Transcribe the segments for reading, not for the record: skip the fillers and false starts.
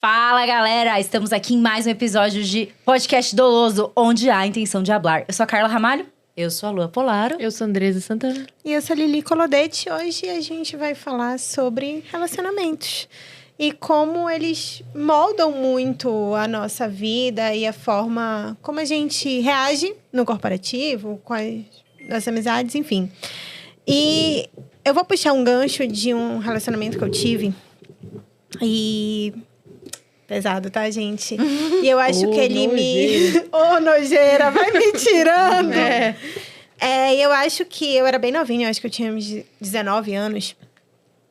Fala, galera! Estamos aqui em mais um episódio de Podcast Doloso, onde há a intenção de hablar. Eu sou a Carla Ramalho. Eu sou a Lua Polaro. Eu sou a Andresa Santana. E eu sou a Lili Colodete. Hoje a gente vai falar sobre relacionamentos. E como eles moldam muito a nossa vida e a forma como a gente reage no corporativo, com as nossas amizades, enfim. E eu vou puxar um gancho de um relacionamento que eu tive. E... pesado, tá, gente? E eu acho que ele nojeira. Ô, nojeira, vai me tirando! É. E eu acho que eu era bem novinha, eu acho que eu tinha uns 19 anos.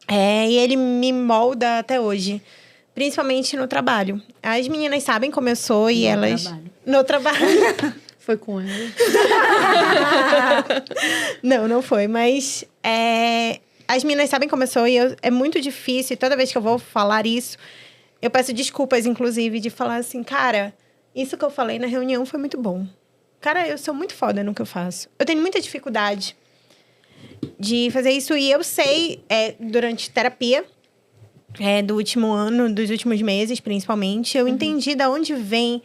E ele me molda até hoje. Principalmente no trabalho. As meninas sabem como eu sou e elas... Trabalho. No trabalho. Foi com ela. Não foi. Mas as meninas sabem como eu sou e é muito difícil. Toda vez que eu vou falar isso, eu peço desculpas, inclusive, de falar assim... Cara, isso que eu falei na reunião foi muito bom. Cara, eu sou muito foda no que eu faço. Eu tenho muita dificuldade de fazer isso. E eu sei, durante terapia, do último ano, dos últimos meses, principalmente, eu entendi de onde vem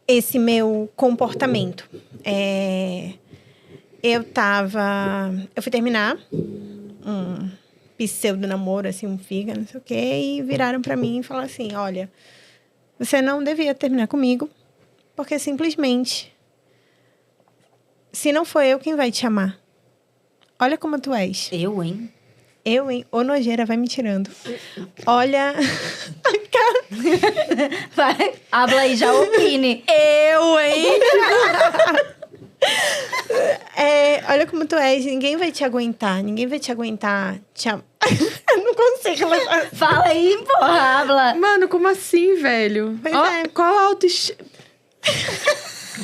esse meu comportamento. Eu fui terminar um pseudo-namoro, assim, um figa, não sei o quê, e viraram pra mim e falaram assim, olha, você não devia terminar comigo, porque simplesmente, se não for eu, quem vai te amar? Olha como tu és. Eu, hein? Ô, nojeira, vai me tirando. Olha... Vai, habla aí, já opine. Eu, hein? Olha como tu és. Ninguém vai te aguentar. Ninguém vai te aguentar. Eu não consigo. Fala aí, porra, habla. Mano, como assim, velho? Pois Ó, é. qual a autoestima?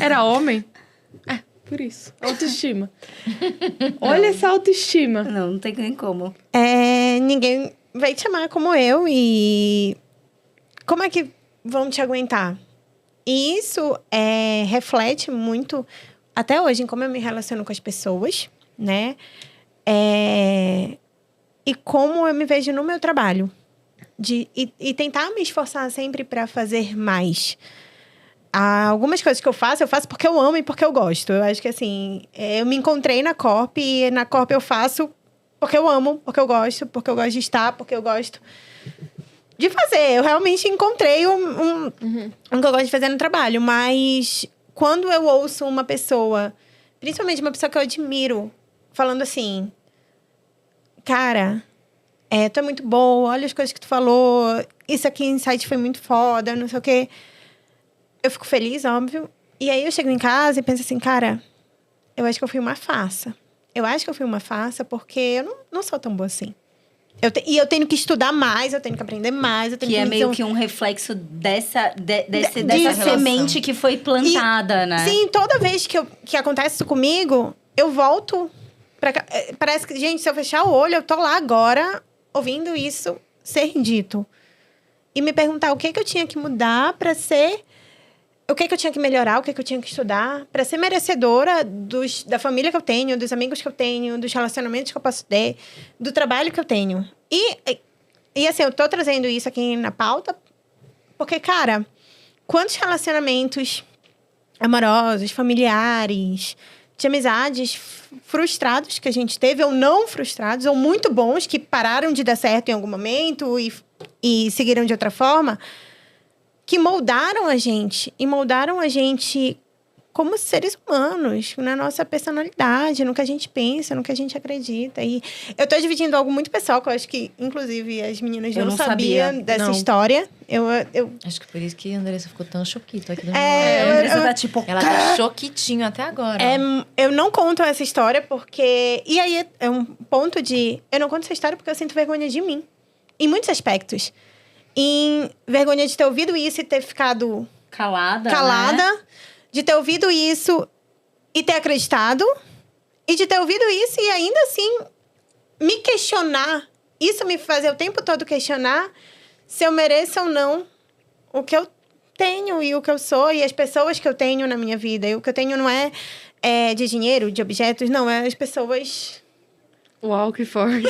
Era homem? Por isso. Autoestima. Olha essa autoestima. Não tem nem como. Ninguém vai te amar como eu. E como é que vão te aguentar? E isso reflete muito, até hoje, em como eu me relaciono com as pessoas, né? E como eu me vejo no meu trabalho. E tentar me esforçar sempre para fazer mais. Algumas coisas que eu faço porque eu amo e porque eu gosto. Eu acho que, assim, eu me encontrei na Corp e na Corp eu faço porque eu amo, porque eu gosto de estar, porque eu gosto de fazer. Eu realmente encontrei um que eu gosto de fazer no trabalho. Mas quando eu ouço uma pessoa, principalmente uma pessoa que eu admiro, falando assim... Cara, tu é muito boa, olha as coisas que tu falou. Isso aqui, Insight, foi muito foda, não sei o quê. Eu fico feliz, óbvio. E aí eu chego em casa e penso assim, cara, eu acho que eu fui uma farsa. Eu acho que eu fui uma farsa porque eu não sou tão boa assim. E eu tenho que estudar mais, eu tenho que aprender mais. Eu tenho Que é me meio desenvol- que um reflexo dessa relação. semente que foi plantada, né? Sim, toda vez que acontece isso comigo, eu volto pra cá. Parece que, gente, se eu fechar o olho, eu tô lá agora, ouvindo isso ser dito. E me perguntar o que eu tinha que mudar pra ser... O que eu tinha que melhorar, o que eu tinha que estudar para ser merecedora da família que eu tenho, dos amigos que eu tenho, dos relacionamentos que eu posso ter, do trabalho que eu tenho. E assim, eu tô trazendo isso aqui na pauta porque, cara, quantos relacionamentos amorosos, familiares, de amizades frustrados que a gente teve, ou não frustrados, ou muito bons, que pararam de dar certo em algum momento e seguiram de outra forma... que moldaram a gente. E moldaram a gente como seres humanos, na nossa personalidade, no que a gente pensa, no que a gente acredita. E eu tô dividindo algo muito pessoal, que eu acho que, inclusive, as meninas Eu não não sabiam sabia. dessa Não. história. Acho que por isso que a Andressa ficou tão choquita aqui do meu A lado. Andressa tá tipo... Ela tá choquitinho até agora. Eu não conto essa história porque... E aí, é um ponto de... Eu não conto essa história porque eu sinto vergonha de mim. Em muitos aspectos. Em vergonha de ter ouvido isso e ter ficado... Calada, né? De ter ouvido isso e ter acreditado. E de ter ouvido isso e ainda assim me questionar. Isso me fazer o tempo todo questionar se eu mereço ou não o que eu tenho e o que eu sou e as pessoas que eu tenho na minha vida. E o que eu tenho não é de dinheiro, de objetos, não. É as pessoas Uau, que forte.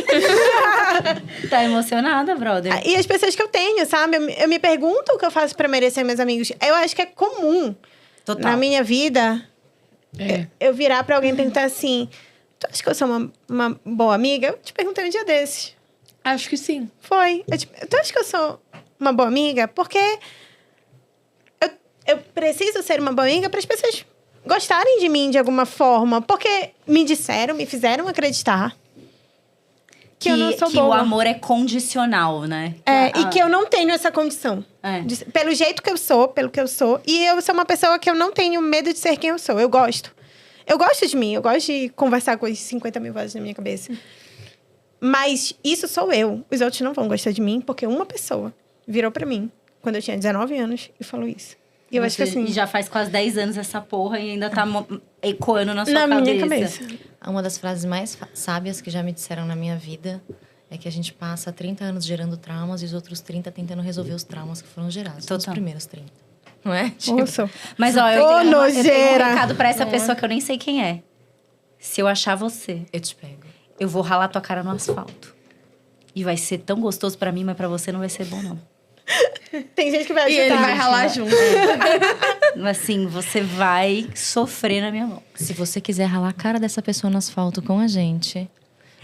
Tá emocionada, brother? E as pessoas que eu tenho, sabe? Eu me pergunto o que eu faço pra merecer meus amigos. Eu acho que é comum Total. na minha vida eu virar pra alguém e perguntar assim: tu acha que eu sou uma boa amiga? Eu te perguntei um dia desses. Acho que sim. Foi. Tu acha que eu sou uma boa amiga? Porque eu preciso ser uma boa amiga para as pessoas gostarem de mim de alguma forma. Porque me fizeram acreditar que eu não sou que boa. o amor é condicional, né? E que eu não tenho essa condição. É. Pelo jeito que eu sou, pelo que eu sou. E eu sou uma pessoa que eu não tenho medo de ser quem eu sou. Eu gosto. Eu gosto de mim. Eu gosto de conversar com as 50 mil vozes na minha cabeça. Mas isso sou eu. Os outros não vão gostar de mim, porque uma pessoa virou pra mim, quando eu tinha 19 anos, e falou isso. E eu acho que assim... já faz quase 10 anos essa porra e ainda tá ecoando na sua na cabeça. minha cabeça. Uma das frases mais sábias que já me disseram na minha vida é que a gente passa 30 anos gerando traumas e os outros 30 tentando resolver os traumas que foram gerados. Os primeiros 30. Não é? Ouça. Mas, ó, eu Ô, tenho um nojeira. recado pra essa pessoa que eu nem sei quem é. Se eu achar você, Eu te pego. eu vou ralar tua cara no asfalto. E vai ser tão gostoso pra mim, mas pra você não vai ser bom, não. Tem gente que vai E ajudar. ele vai ralar junto. Assim, você vai sofrer na minha mão. Se você quiser ralar a cara dessa pessoa no asfalto com a gente,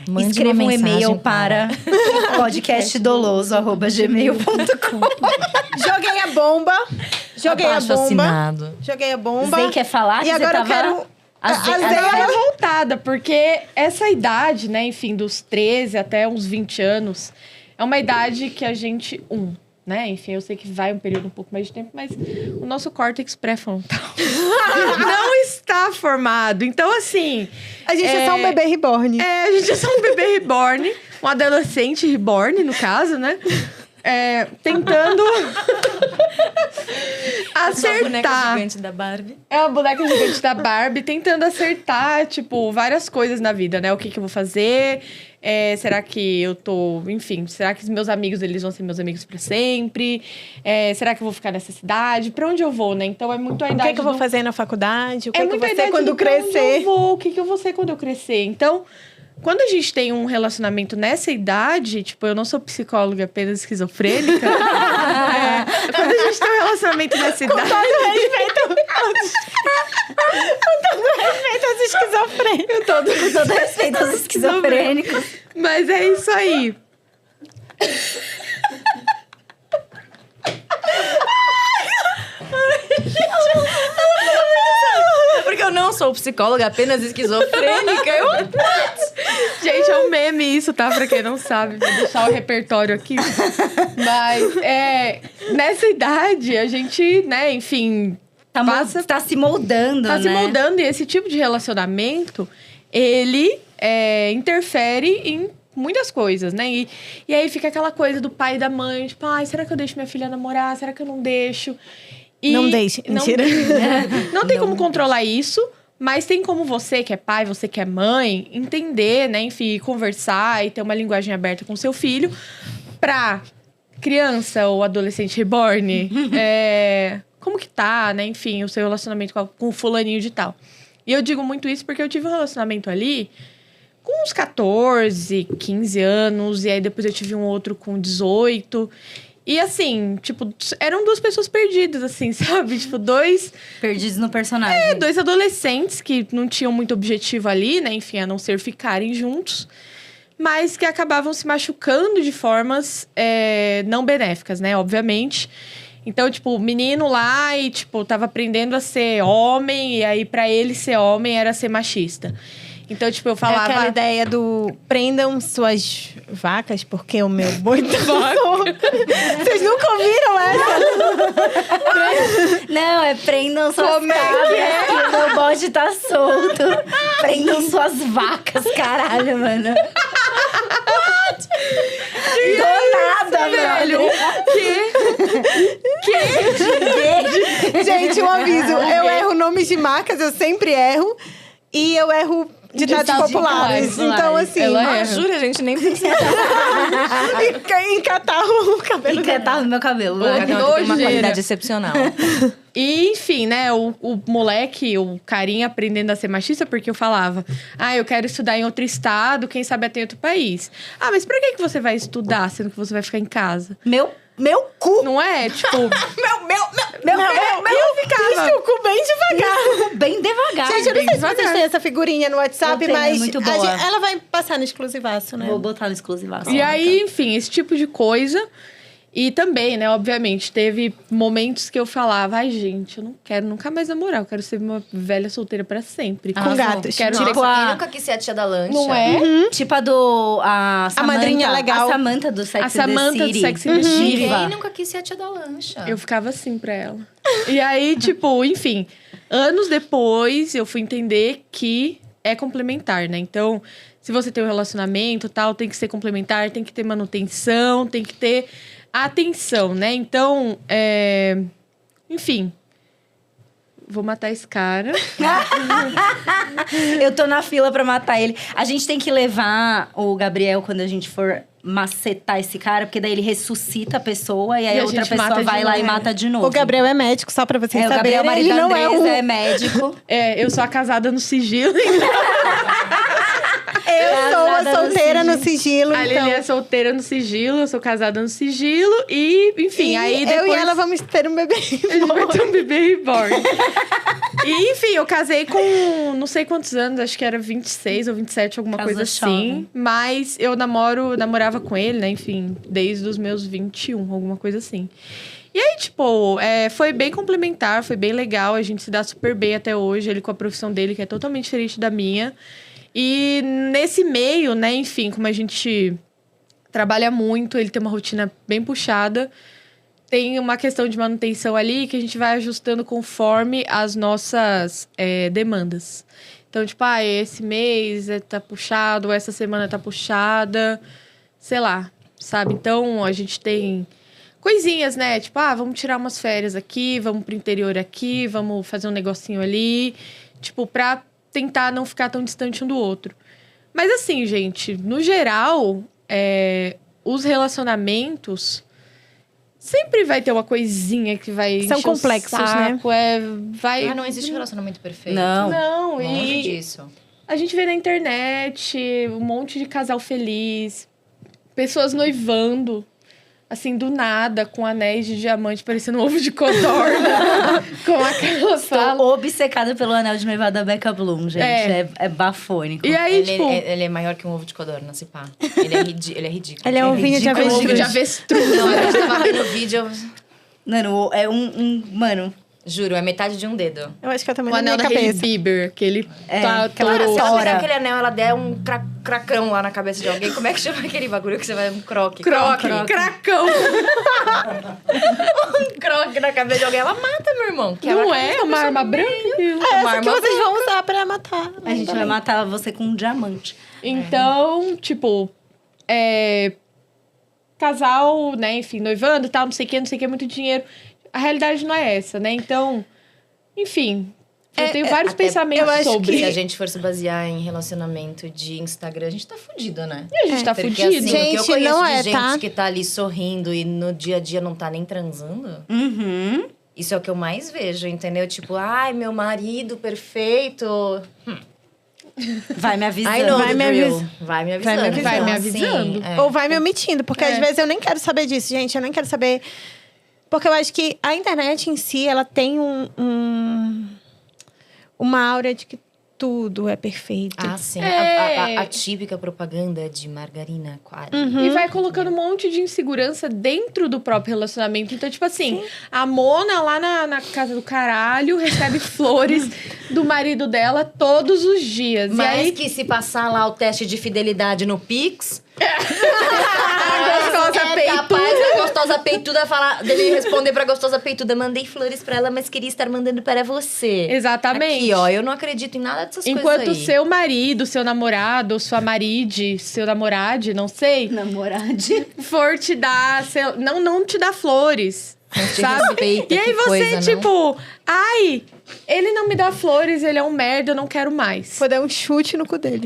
mande Escreva uma um mensagem e-mail para podcastdoloso@gmail.com. Joguei a bomba. Joguei a Abaixo bomba. assinado. Joguei a bomba. Zey quer falar? E Que agora eu você tava... quero... A Zey- Eu tô revoltada, porque essa idade, né, enfim, dos 13 até uns 20 anos, é uma idade que a gente... né? Enfim, eu sei que vai um período um pouco mais de tempo, mas o nosso córtex pré-frontal não está formado. Então, assim... A gente é só um bebê reborn. a gente é só um bebê reborn, um adolescente reborn, no caso, né? Tentando Essa boneca acertar. gigante da Barbie. É uma boneca gigante da Barbie, tentando acertar, tipo, várias coisas na vida, né? O que eu vou fazer? Será que eu tô... Enfim, será que os meus amigos, eles vão ser meus amigos pra sempre? Será que eu vou ficar nessa cidade? Pra onde eu vou, né? Então, é muito a O idade que eu vou fazer na faculdade? O que, É que eu muito vou a ser idade quando do pra onde crescer? eu vou, o que eu vou ser quando eu crescer. Então... Quando a gente tem um relacionamento nessa idade, tipo, eu não sou psicóloga, apenas esquizofrênica. Quando a gente tem um relacionamento nessa idade. Com todo respeito aos esquizofrênicos. Com todo respeito aos esquizofrênicos. Mas é isso aí. Porque eu não sou psicóloga, apenas esquizofrênica. Gente, é um meme isso, tá? Pra quem não sabe, vou deixar o repertório aqui. Mas, nessa idade, a gente, né, enfim... Tá se moldando, Tá né? se moldando, e esse tipo de relacionamento, ele interfere em muitas coisas, né? E aí fica aquela coisa do pai e da mãe, tipo, será que eu deixo minha filha namorar? Será que eu não deixo? E Não deixe, mentira. Não tem como controlar isso, mas tem como você que é pai, você que é mãe, entender, né? Enfim, conversar e ter uma linguagem aberta com seu filho pra criança ou adolescente reborn, como que tá, né? Enfim, o seu relacionamento com o fulaninho de tal. E eu digo muito isso porque eu tive um relacionamento ali com uns 14, 15 anos, e aí depois eu tive um outro com 18. E assim, tipo, eram duas pessoas perdidas, assim, sabe? Tipo, Perdidos no personagem. dois adolescentes que não tinham muito objetivo ali, né? Enfim, a não ser ficarem juntos. Mas que acabavam se machucando de formas não benéficas, né? Obviamente. Então, tipo, o menino lá e, tipo, tava aprendendo a ser homem. E aí, pra ele ser homem, era ser machista. Então, tipo, eu falava... É aquela ideia do prendam suas vacas, porque o meu boi tá solto. Vocês nunca ouviram essa? Não, prendam suas Como é que cabras, que o meu bode tá solto. Prendam suas vacas, caralho, mano. Do nada, velho. Gente, um aviso. Eu erro nomes de marcas, eu sempre erro. E eu erro ditados populares. Então, assim... Jura, a gente nem precisa. Encatar o cabelo. Encantar no meu cabelo. Cada um tem uma nojeira. qualidade excepcional. E, enfim, né, o moleque, o carinha aprendendo a ser machista, porque eu falava, eu quero estudar em outro estado, quem sabe até em outro país. Mas pra que você vai estudar, sendo que você vai ficar em casa? Meu cu! Não é? Tipo... Eu ficava... Isso, o cu bem devagar. Bem devagar. Gente, eu não sei se vocês têm essa figurinha no WhatsApp, Eu tenho, mas muito boa. ela vai passar no exclusivaço, né? Vou botar no exclusivaço. E aí, enfim, esse tipo de coisa. E também, né, obviamente, teve momentos que eu falava, gente, eu não quero nunca mais namorar, eu quero ser uma velha solteira pra sempre. Com gatos. Quero Nossa, tipo, quem nunca quis ser a tia da lancha? não é? Tipo a Samantha, madrinha legal. A Samantha do Sex A and the Samantha do City. Sex and the City. Diva. Quem nunca quis ser a tia da lancha? Eu ficava assim pra ela. E aí, tipo, enfim, anos depois eu fui entender que é complementar, né? Então, se você tem um relacionamento e tal, tem que ser complementar, tem que ter manutenção, tem que ter atenção, né? Então, enfim, vou matar esse cara. Eu tô na fila pra matar ele. A gente tem que levar o Gabriel quando a gente for macetar esse cara, porque daí ele ressuscita a pessoa e aí E a a outra gente mata pessoa de vai lá novo. e mata de novo. O Gabriel é médico, só pra vocês o Gabriel, saberem. marido Ele da não é Andresa, um... é médico. Eu sou a casada no sigilo. Eu sou a Casada no solteira no sigilo. sigilo, A então... Lili é solteira no sigilo, eu sou casada no sigilo. E, enfim, E aí depois... eu e ela vamos ter um bebê. A gente vai ter um bebê reborn. E, enfim, eu casei com não sei quantos anos, acho que era 26 ou 27, alguma Casa coisa jovem. assim. Mas eu namorava com ele, né? Enfim, desde os meus 21, alguma coisa assim. E aí, tipo, foi bem complementar, foi bem legal. A gente se dá super bem até hoje. Ele com a profissão dele, que é totalmente diferente da minha. E nesse meio, né? Enfim, como a gente trabalha muito, ele tem uma rotina bem puxada. Tem uma questão de manutenção ali que a gente vai ajustando conforme as nossas demandas. Então, tipo, esse mês tá puxado, essa semana tá puxada, sei lá, sabe? Então, a gente tem coisinhas, né? Tipo, vamos tirar umas férias aqui, vamos pro interior aqui, vamos fazer um negocinho ali. Tipo, pra tentar não ficar tão distante um do outro. Mas assim, gente, no geral, os relacionamentos... Sempre vai ter uma coisinha que vai São encher o complexos, saco, vai... Não existe relacionamento perfeito. Não. Longe E disso. a gente vê na internet um monte de casal feliz, pessoas noivando, assim, do nada, com anéis de diamante parecendo um ovo de codorna, com aquela fala. Tô obcecada pelo anel de noivado da Becca Bloom, gente. É bafônico. E aí, Ele, tipo... ele é maior que um ovo de codorna, se pá. Ele é ridículo. Ele é um vinho de ridículo. um ovo avestruz. de avestruz. Não, eu tava vendo o vídeo, Mano, é mano, juro, é metade de um dedo. Eu acho que é o O tamanho da anel minha da Hailey cabeça. Bieber, que ele tá aquela todo... Se ela Tora. pegar aquele anel, ela der um cracão lá na cabeça de alguém. Como é que chama aquele bagulho que você vai... Um croque. Croque, cracão. Um croque na cabeça de alguém. Ela mata, meu irmão. Não é uma arma branca? Essa que vocês vão usar pra matar. a gente vai matar você com um diamante. Então, tipo, casal, né, enfim, noivando e tal, não sei o que, muito dinheiro. A realidade não é essa, né? Então, enfim, eu tenho vários até pensamentos eu acho sobre. Se a gente for se basear em relacionamento de Instagram, a gente tá fudido, né? E a gente tá Porque fudido. assim, o que eu Gente, conheço não de é, gente tá? que tá ali sorrindo e no dia a dia não tá nem transando, Uhum. isso é o que eu mais vejo, entendeu? Tipo, ai, meu marido perfeito. Vai me avisando. Ai, não, Vai me drill. Vai me avisando. avisando. Vai me Então, avisando. assim, é. Ou vai me omitindo, porque às vezes eu nem quero saber disso, gente. Eu nem quero saber... Porque eu acho que a internet em si, ela tem uma aura de que tudo é perfeito. Ah, sim. É. A típica propaganda de margarina aquário. E vai colocando um monte de insegurança dentro do próprio relacionamento. Então, tipo assim, a Mona lá na casa do caralho recebe flores do marido dela todos os dias. Mas e aí, que se passar lá o teste de fidelidade no Pix... a gostosa é peituda. capaz da gostosa peituda falar, dele responder pra gostosa peituda: mandei flores pra ela, mas queria estar mandando para você. Exatamente. Aqui, ó, eu não acredito em nada dessas Enquanto o coisas aí. seu marido, seu namorado, ou sua maride, seu namorade, não sei, Namorade. for te dar, não te dá flores, Não te sabe? respeita, E aí que você, coisa, não? tipo, ai, ele não me dá flores, ele é um merda, eu não quero mais. Vou dar um chute no cu dele.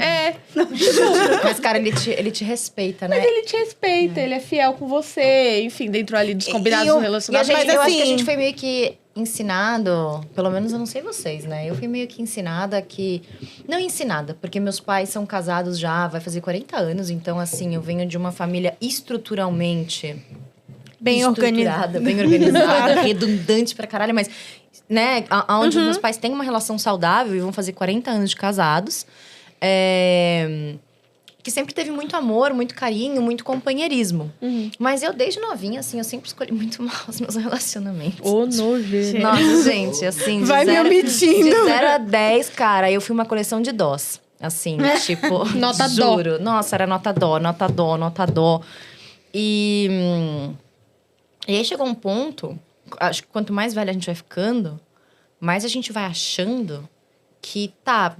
Mas, cara, ele te respeita, né? Mas ele te respeita, ele é fiel com você, enfim, dentro ali dos combinados do E a relacionamento. gente, Mas eu acho assim- que a gente foi meio que ensinado, pelo menos eu não sei vocês, né? Eu fui meio que ensinada que... Não ensinada, porque meus pais são casados já, vai fazer 40 anos. Então, assim, eu venho de uma família estruturalmente... Bem organizada. Bem organizada, redundante pra caralho. Mas, né, onde meus pais têm uma relação saudável e vão fazer 40 anos de casados. Que sempre teve muito amor, muito carinho, muito companheirismo. Mas eu, desde novinha, assim, eu sempre escolhi muito mal os meus relacionamentos. Ô, nojento. Nossa, gente, assim... Vai me omitindo. De 0 a 10, cara, eu fui uma coleção de dós. Assim, tipo... Nota dó. Juro. Nossa, era nota dó, nota dó, nota dó. E aí chegou um ponto... Acho que quanto mais velha a gente vai ficando, mais a gente vai achando que, tá...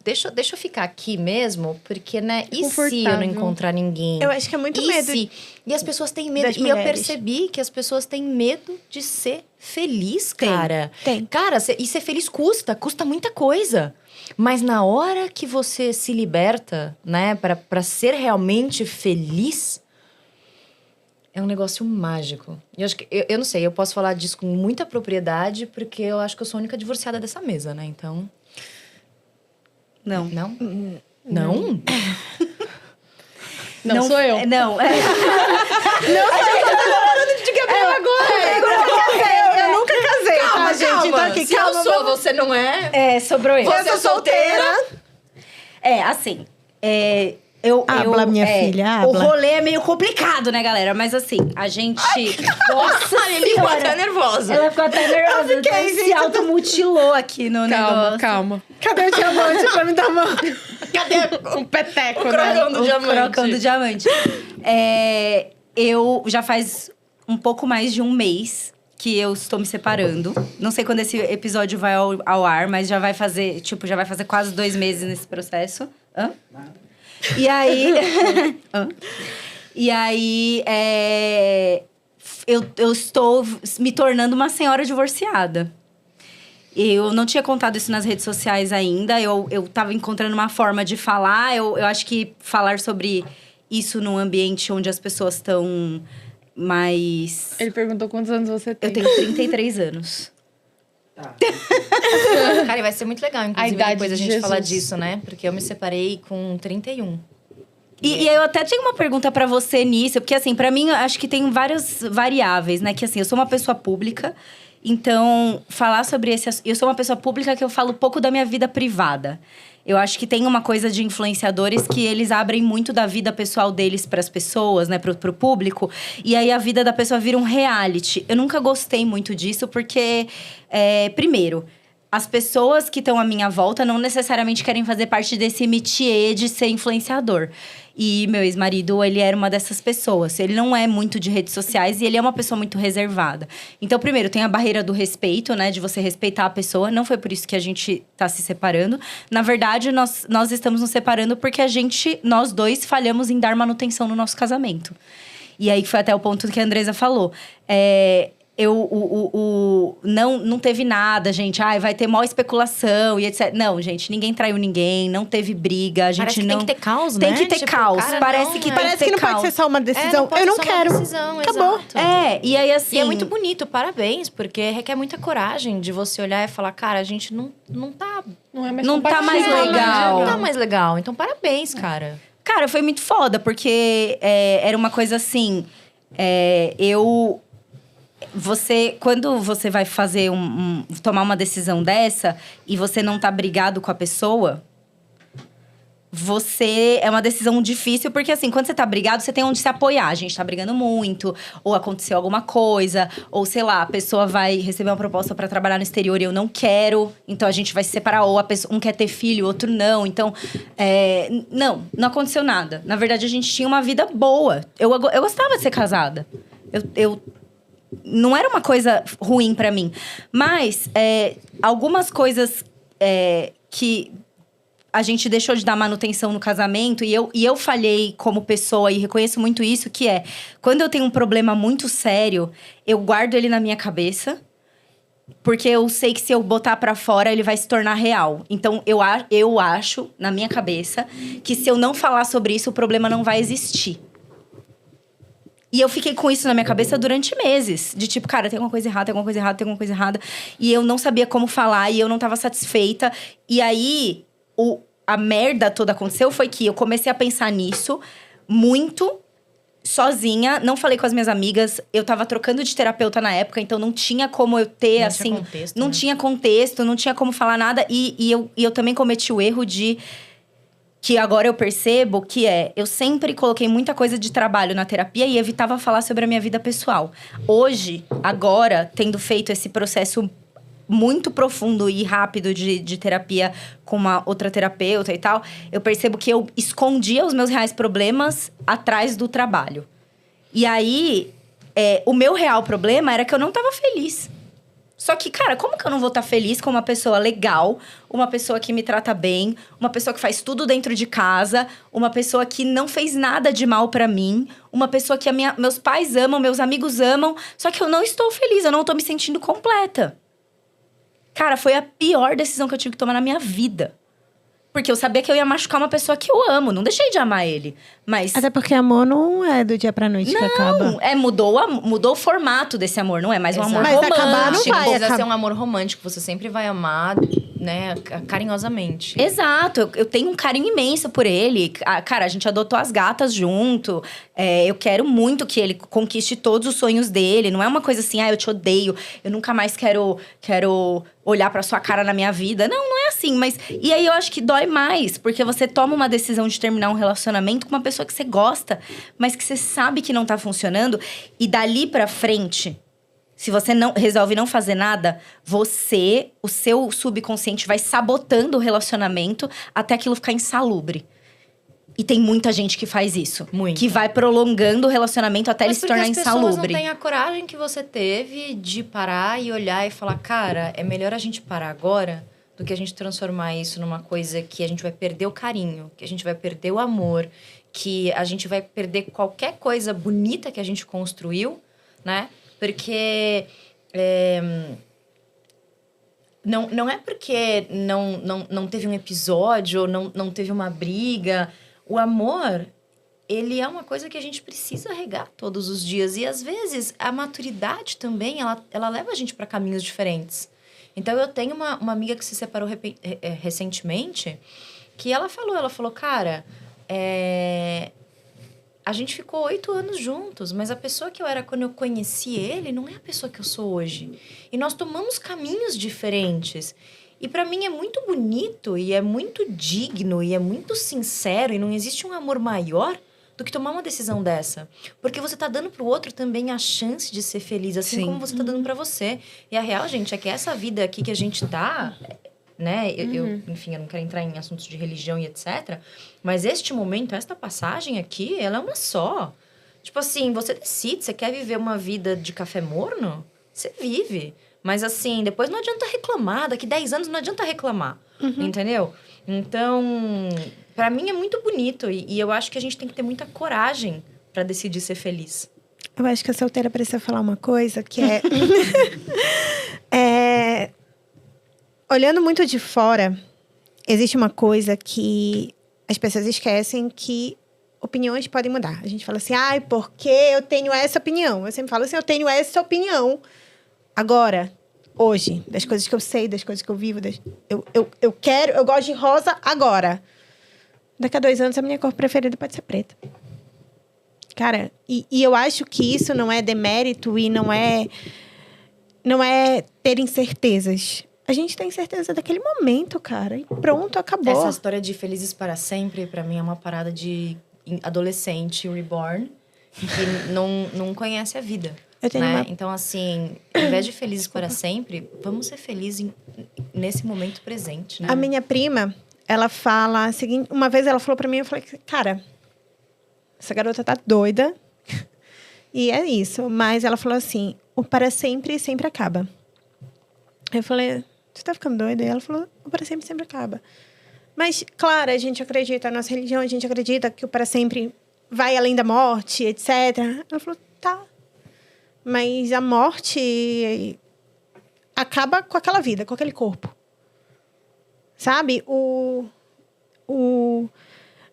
Deixa eu ficar aqui mesmo, porque, né? E se eu não encontrar ninguém? Eu acho que é muito medo. E as pessoas têm medo. das E eu mulheres. percebi que as pessoas têm medo de ser feliz, cara. Tem. Cara, e ser feliz custa muita coisa. Mas na hora que você se liberta, né, pra ser realmente feliz, é um negócio mágico. E eu acho que, eu não sei, eu posso falar disso com muita propriedade, porque eu acho que eu sou a única divorciada dessa mesa, né? Então. Não. Não? Não? Não sou eu. Não, é. Eu nunca casei, tá, gente? Então aqui, Se calma. eu sou, você não é? É, sobrou ele. Você é solteira? É, assim. Habla, minha filha, O habla. rolê é meio complicado, né, galera? Mas assim, a gente. Nossa, A Lili ficou senhora. até nervosa. Ela ficou até nervosa. Eu fiquei, se gente, eu tô- automutilou aqui no negócio. Calma. Cadê o diamante pra me dar uma... Cadê um peteco, O crocão né? do diamante. Crocão do diamante. Eu já faz um pouco mais de um mês que eu estou me separando. Não sei quando esse episódio vai ao ar, mas já vai fazer quase 2 meses nesse processo. Hã? E aí... Hã? E aí, eu estou me tornando uma senhora divorciada. Eu não tinha contado isso nas redes sociais ainda. Eu tava encontrando uma forma de falar. Eu acho que falar sobre isso num ambiente onde as pessoas estão mais... Ele perguntou quantos anos você tem. Eu tenho 33 anos. Cara, e vai ser muito legal, inclusive, idade depois a de gente falar Jesus. disso, né? Porque eu me separei com 31. E eu até tinha uma pergunta pra você nisso. Porque, assim, pra mim, eu acho que tem várias variáveis, né? Que, assim, eu sou uma pessoa pública. Então, falar sobre esse... Eu sou uma pessoa pública que eu falo pouco da minha vida privada. Eu acho que tem uma coisa de influenciadores que eles abrem muito da vida pessoal deles pras pessoas, né? Pro público. E aí, a vida da pessoa vira um reality. Eu nunca gostei muito disso, porque... primeiro... As pessoas que estão à minha volta não necessariamente querem fazer parte desse métier de ser influenciador. E meu ex-marido, ele era uma dessas pessoas. Ele não é muito de redes sociais e ele é uma pessoa muito reservada. Então, primeiro, tem a barreira do respeito, né? De você respeitar a pessoa. Não foi por isso que a gente tá se separando. Na verdade, nós estamos nos separando porque nós dois falhamos em dar manutenção no nosso casamento. E aí, foi até o ponto que a Andresa falou. Não teve nada, gente. Vai ter maior especulação e etc. Não, gente, ninguém traiu ninguém, não teve briga. A gente Parece que não... tem que ter caos, Tem né? que ter Tipo, caos. cara, Parece não, que é. tem Parece que que ter não pode caos. ser só uma decisão. Não pode Eu não ser só uma quero. decisão, Acabou. exato. E aí assim... E é muito bonito, parabéns, porque requer muita coragem de você olhar e falar, cara, a gente não tá... Não é mais Não tá mais compatível, né? legal. Não tá mais legal. Então, parabéns, cara. Cara, foi muito foda, porque era uma coisa assim... Quando você vai fazer tomar uma decisão dessa e você não tá brigado com a pessoa, é uma decisão difícil, porque assim, quando você tá brigado, você tem onde se apoiar. A gente tá brigando muito, ou aconteceu alguma coisa, ou sei lá, a pessoa vai receber uma proposta pra trabalhar no exterior e eu não quero, então a gente vai se separar, ou um quer ter filho, outro não. Então, não aconteceu nada. Na verdade, a gente tinha uma vida boa. Eu gostava de ser casada. Não era uma coisa ruim pra mim. Mas algumas coisas que a gente deixou de dar manutenção no casamento... E eu falhei como pessoa e reconheço muito isso, que quando eu tenho um problema muito sério, eu guardo ele na minha cabeça. Porque eu sei que se eu botar pra fora, ele vai se tornar real. Então, eu acho, na minha cabeça, que se eu não falar sobre isso, o problema não vai existir. E eu fiquei com isso na minha cabeça durante meses. De tipo, cara, tem alguma coisa errada, tem alguma coisa errada, tem alguma coisa errada. E eu não sabia como falar, e eu não tava satisfeita. E aí, a merda toda aconteceu foi que eu comecei a pensar nisso muito sozinha. Não falei com as minhas amigas. Eu tava trocando de terapeuta na época, então não tinha como eu ter, Não assim... tinha contexto, não né? tinha contexto, não tinha como falar nada. E eu também cometi o erro de... Que agora eu percebo que eu sempre coloquei muita coisa de trabalho na terapia e evitava falar sobre a minha vida pessoal. Hoje, agora, tendo feito esse processo muito profundo e rápido de terapia com uma outra terapeuta e tal, eu percebo que eu escondia os meus reais problemas atrás do trabalho. E aí, o meu real problema era que eu não tava feliz. Só que, cara, como que eu não vou estar feliz com uma pessoa legal, uma pessoa que me trata bem, uma pessoa que faz tudo dentro de casa, uma pessoa que não fez nada de mal pra mim, uma pessoa que meus pais amam, meus amigos amam, só que eu não estou feliz, eu não tô me sentindo completa. Cara, foi a pior decisão que eu tive que tomar na minha vida. Porque eu sabia que eu ia machucar uma pessoa que eu amo. Não deixei de amar ele. Mas... Até porque amor não é do dia pra noite que acaba. Mudou o formato desse amor. Não é mais um amor Mas romântico. acabar não vai Precisa acabar. ser um amor romântico, você sempre vai amar, né, carinhosamente. Exato, eu tenho um carinho imenso por ele. Cara, a gente adotou as gatas junto. Eu quero muito que ele conquiste todos os sonhos dele. Não é uma coisa assim, eu te odeio, eu nunca mais quero olhar pra sua cara na minha vida. Não é assim, mas... E aí eu acho que dói mais, porque você toma uma decisão de terminar um relacionamento com uma pessoa que você gosta, mas que você sabe que não tá funcionando. E dali pra frente... Se você não resolve não fazer nada, o seu subconsciente vai sabotando o relacionamento até aquilo ficar insalubre. E tem muita gente que faz isso. Muito. Que vai prolongando o relacionamento até ele Mas se tornar porque as pessoas não insalubre. têm a coragem que você teve de parar e olhar e falar, cara, é melhor a gente parar agora do que a gente transformar isso numa coisa que a gente vai perder o carinho, que a gente vai perder o amor, que a gente vai perder qualquer coisa bonita que a gente construiu, né? Porque não é porque não teve um episódio ou não teve uma briga. O amor, ele é uma coisa que a gente precisa regar todos os dias. E, às vezes, a maturidade também, ela leva a gente para caminhos diferentes. Então, eu tenho uma amiga que se separou recentemente, que ela falou, cara... A gente ficou 8 anos juntos, mas a pessoa que eu era quando eu conheci ele não é a pessoa que eu sou hoje. E nós tomamos caminhos diferentes. E pra mim é muito bonito, e é muito digno, e é muito sincero, e não existe um amor maior do que tomar uma decisão dessa. Porque você tá dando pro outro também a chance de ser feliz, assim Sim. como você tá dando pra você. E a real, gente, é que essa vida aqui que a gente tá... né? Enfim, eu não quero entrar em assuntos de religião e etc. Mas este momento, esta passagem aqui, ela é uma só. Tipo assim, você decide, você quer viver uma vida de café morno? Você vive. Mas assim, depois não adianta reclamar. Daqui 10 anos não adianta reclamar. Entendeu? Então, pra mim é muito bonito. E eu acho que a gente tem que ter muita coragem pra decidir ser feliz. Eu acho que a solteira precisa falar uma coisa que olhando muito de fora, existe uma coisa que as pessoas esquecem, que opiniões podem mudar. A gente fala assim, porque eu tenho essa opinião. Eu sempre falo assim, eu tenho essa opinião. Agora, hoje, das coisas que eu sei, das coisas que eu vivo, eu gosto de rosa agora. Daqui a 2 anos, a minha cor preferida pode ser preta. Cara, e eu acho que isso não é demérito e não é ter incertezas. A gente tem certeza daquele momento, cara. E pronto, acabou. Essa história de felizes para sempre, pra mim, é uma parada de adolescente reborn que não conhece a vida. Eu tenho né? Então, assim, ao invés de felizes para sempre, vamos ser felizes nesse momento presente, né? A minha prima, ela fala... Uma vez ela falou pra mim, eu falei, cara, essa garota tá doida. E é isso. Mas ela falou assim, o para sempre sempre acaba. Eu falei... Você tá ficando doida? E ela falou, o para sempre sempre acaba. Mas, claro, a gente acredita na nossa religião, a gente acredita que o para sempre vai além da morte, etc. Ela falou, tá. Mas a morte acaba com aquela vida, com aquele corpo. Sabe?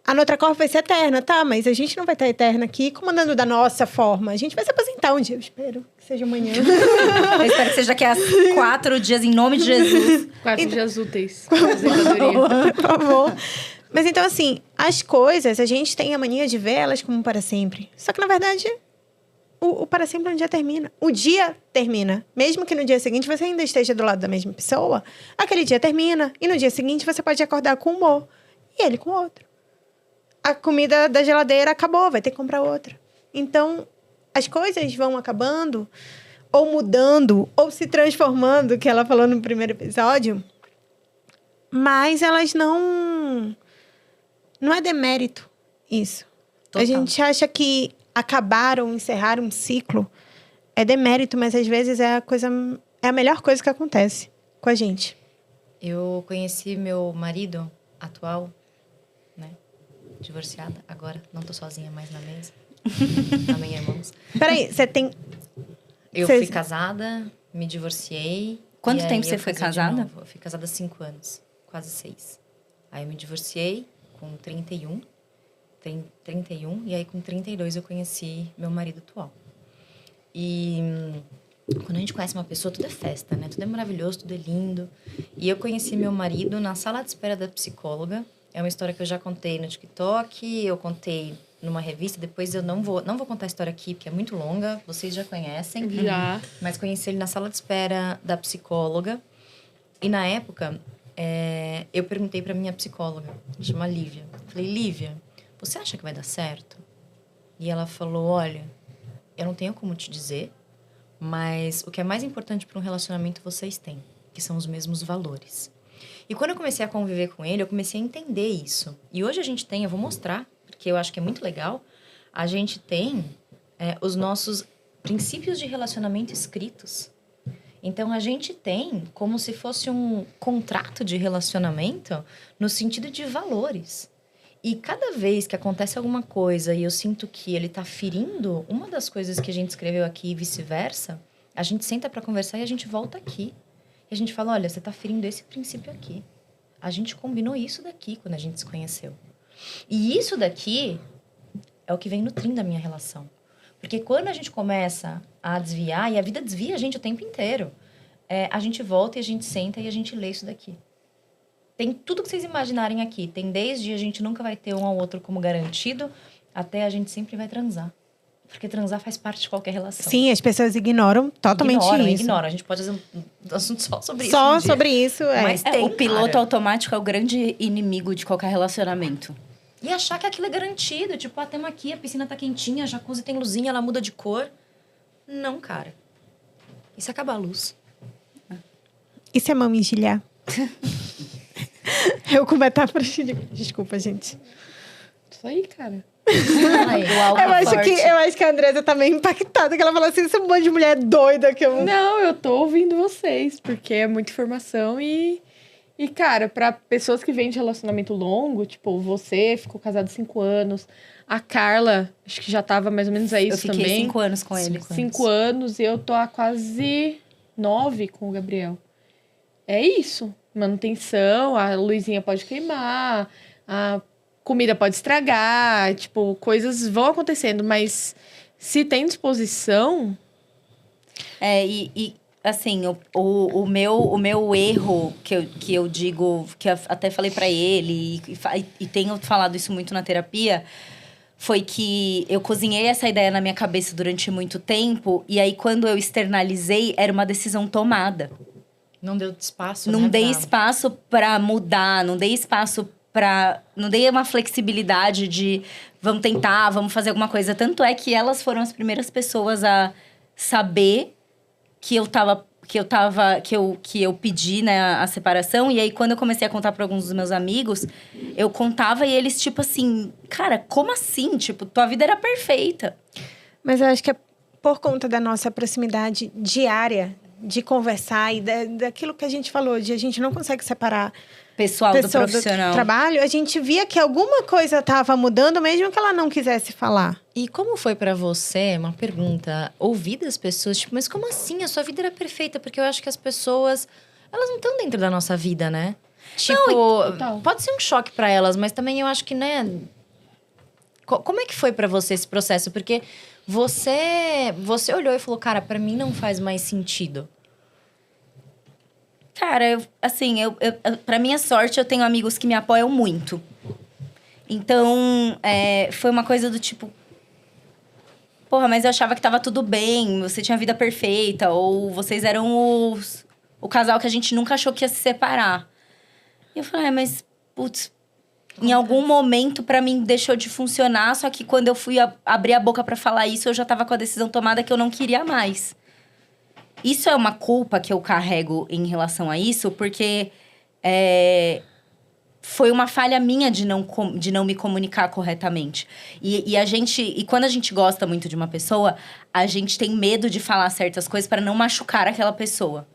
A Nutracorp vai ser eterna, tá? Mas a gente não vai estar eterna aqui comandando da nossa forma. A gente vai se aposentar um dia, eu espero que seja amanhã. Eu espero que seja daqui a 4 dias, em nome de Jesus. 4 dias úteis. Aposentadoria. Por favor. Mas então, assim, as coisas, a gente tem a mania de ver elas como para sempre. Só que, na verdade, o para sempre um dia termina. O dia termina. Mesmo que no dia seguinte você ainda esteja do lado da mesma pessoa, aquele dia termina. E no dia seguinte você pode acordar com um humor. E ele com outro. A comida da geladeira acabou, vai ter que comprar outra. Então, as coisas vão acabando, ou mudando, ou se transformando, que ela falou no primeiro episódio, mas elas não é demérito isso. Total. A gente acha que acabar ou encerrar um ciclo é demérito, mas às vezes é a melhor coisa que acontece com a gente. Eu conheci meu marido atual, né? Divorciada, agora não tô sozinha mais na mesa. Também irmãos. Peraí, você tem... Eu fui casada, me divorciei. Quanto e tempo aí você eu foi casei de casada? novo. Eu fui casada há 5 anos, quase 6. Aí eu me divorciei com 31, e aí com 32 eu conheci meu marido atual. E quando a gente conhece uma pessoa, tudo é festa, né? Tudo é maravilhoso, tudo é lindo. E eu conheci meu marido na sala de espera da psicóloga. É uma história que eu já contei no TikTok, eu contei numa revista. Depois eu não vou contar a história aqui, porque é muito longa. Vocês já conhecem. Já. Mas conheci ele na sala de espera da psicóloga. E na época, eu perguntei pra minha psicóloga, chama Lívia. Falei, Lívia, você acha que vai dar certo? E ela falou, olha, eu não tenho como te dizer, mas o que é mais importante para um relacionamento vocês têm, que são os mesmos valores. E quando eu comecei a conviver com ele, eu comecei a entender isso. E hoje a gente tem, eu vou mostrar, porque eu acho que é muito legal, a gente tem os nossos princípios de relacionamento escritos. Então, a gente tem como se fosse um contrato de relacionamento no sentido de valores. E cada vez que acontece alguma coisa e eu sinto que ele tá ferindo uma das coisas que a gente escreveu aqui e vice-versa, a gente senta para conversar e a gente volta aqui. E a gente fala, olha, você tá ferindo esse princípio aqui. A gente combinou isso daqui quando a gente se conheceu. E isso daqui é o que vem nutrindo a minha relação. Porque quando a gente começa a desviar, e a vida desvia a gente o tempo inteiro, a gente volta e a gente senta e a gente lê isso daqui. Tem tudo que vocês imaginarem aqui. Tem desde a gente nunca vai ter um ao outro como garantido, até a gente sempre vai transar. Porque transar faz parte de qualquer relação. Sim, as pessoas ignoram totalmente isso. Ignoram. A gente pode fazer um assunto só sobre isso. Só sobre isso, Mas tem, O piloto cara. automático é o grande inimigo de qualquer relacionamento. E achar que aquilo é garantido. Tipo, temos aqui, a piscina tá quentinha, a jacuzzi tem luzinha, ela muda de cor. Não, cara. Isso acaba a luz. Isso é mão engilhar. Eu com metáfora de... Desculpa, gente. Isso aí, cara. Eu acho que a Andresa tá meio impactada, que ela falou assim, esse é um monte de mulher doida que eu... Não, eu tô ouvindo vocês, porque é muita informação e cara, pra pessoas que vêm de relacionamento longo, tipo, você ficou casado 5 anos, a Carla, acho que já tava mais ou menos aí isso Eu fiquei também. 5 anos com ele. 5 anos e eu tô há quase 9 com o Gabriel. É isso. Manutenção, a luzinha pode queimar, a comida pode estragar, tipo, coisas vão acontecendo, mas se tem disposição... Assim, o meu erro, que eu digo, que eu até falei pra ele, e tenho falado isso muito na terapia, foi que eu cozinhei essa ideia na minha cabeça durante muito tempo, e aí quando eu externalizei, era uma decisão tomada. Não deu espaço, Não né, dei espaço pra mudar, não dei espaço pra... Não dei uma flexibilidade de vamos tentar, vamos fazer alguma coisa. Tanto é que elas foram as primeiras pessoas a saber que eu pedi, né, a separação. E aí, quando eu comecei a contar pra alguns dos meus amigos, eu contava e eles, tipo assim... Cara, como assim? Tipo, tua vida era perfeita. Mas eu acho que é por conta da nossa proximidade diária de conversar e daquilo que a gente falou, de a gente não consegue separar Pessoal do profissional. do trabalho, a gente via que alguma coisa estava mudando, mesmo que ela não quisesse falar. E como foi pra você, uma pergunta, ouvir das pessoas, tipo, mas como assim? A sua vida era perfeita? Porque eu acho que as pessoas, elas não estão dentro da nossa vida, né? Tipo, total. pode ser um choque pra elas, mas também eu acho que, né... Como é que foi pra você esse processo? Porque você olhou e falou, cara, pra mim não faz mais sentido. Cara, pra minha sorte, eu tenho amigos que me apoiam muito. Então, foi uma coisa do tipo... Porra, mas eu achava que tava tudo bem, você tinha a vida perfeita, ou vocês eram o casal que a gente nunca achou que ia se separar. E eu falei, mas, putz, em algum momento pra mim deixou de funcionar, só que quando eu fui abrir a boca pra falar isso, eu já tava com a decisão tomada que eu não queria mais. Isso é uma culpa que eu carrego em relação a isso, porque foi uma falha minha de não me comunicar corretamente. E quando a gente gosta muito de uma pessoa, a gente tem medo de falar certas coisas para não machucar aquela pessoa.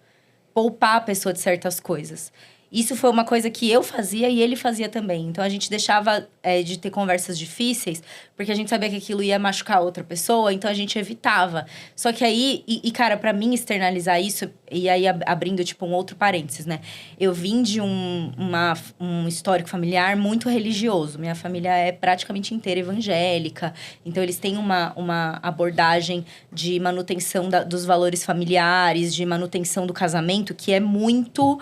Poupar a pessoa de certas coisas. Isso foi uma coisa que eu fazia e ele fazia também. Então, a gente deixava de ter conversas difíceis, porque a gente sabia que aquilo ia machucar a outra pessoa, então a gente evitava. Só que aí, cara, pra mim externalizar isso, e aí abrindo, tipo, um outro parênteses, né? Eu vim de um histórico familiar muito religioso. Minha família é praticamente inteira evangélica. Então, eles têm uma abordagem de manutenção dos valores familiares, de manutenção do casamento, que é muito...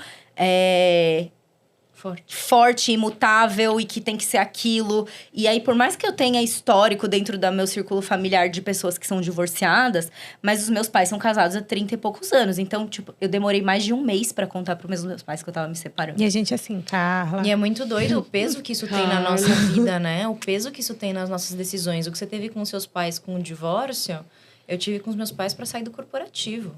forte, imutável e que tem que ser aquilo. E aí, por mais que eu tenha histórico dentro do meu círculo familiar de pessoas que são divorciadas, mas os meus pais são casados há 30 e poucos anos. Então, tipo, eu demorei mais de um mês pra contar pros meus pais que eu tava me separando. E a gente assim, Carla... E é muito doido o peso que isso tem na nossa vida, né? O peso que isso tem nas nossas decisões. O que você teve com seus pais com o divórcio, eu tive com os meus pais pra sair do corporativo.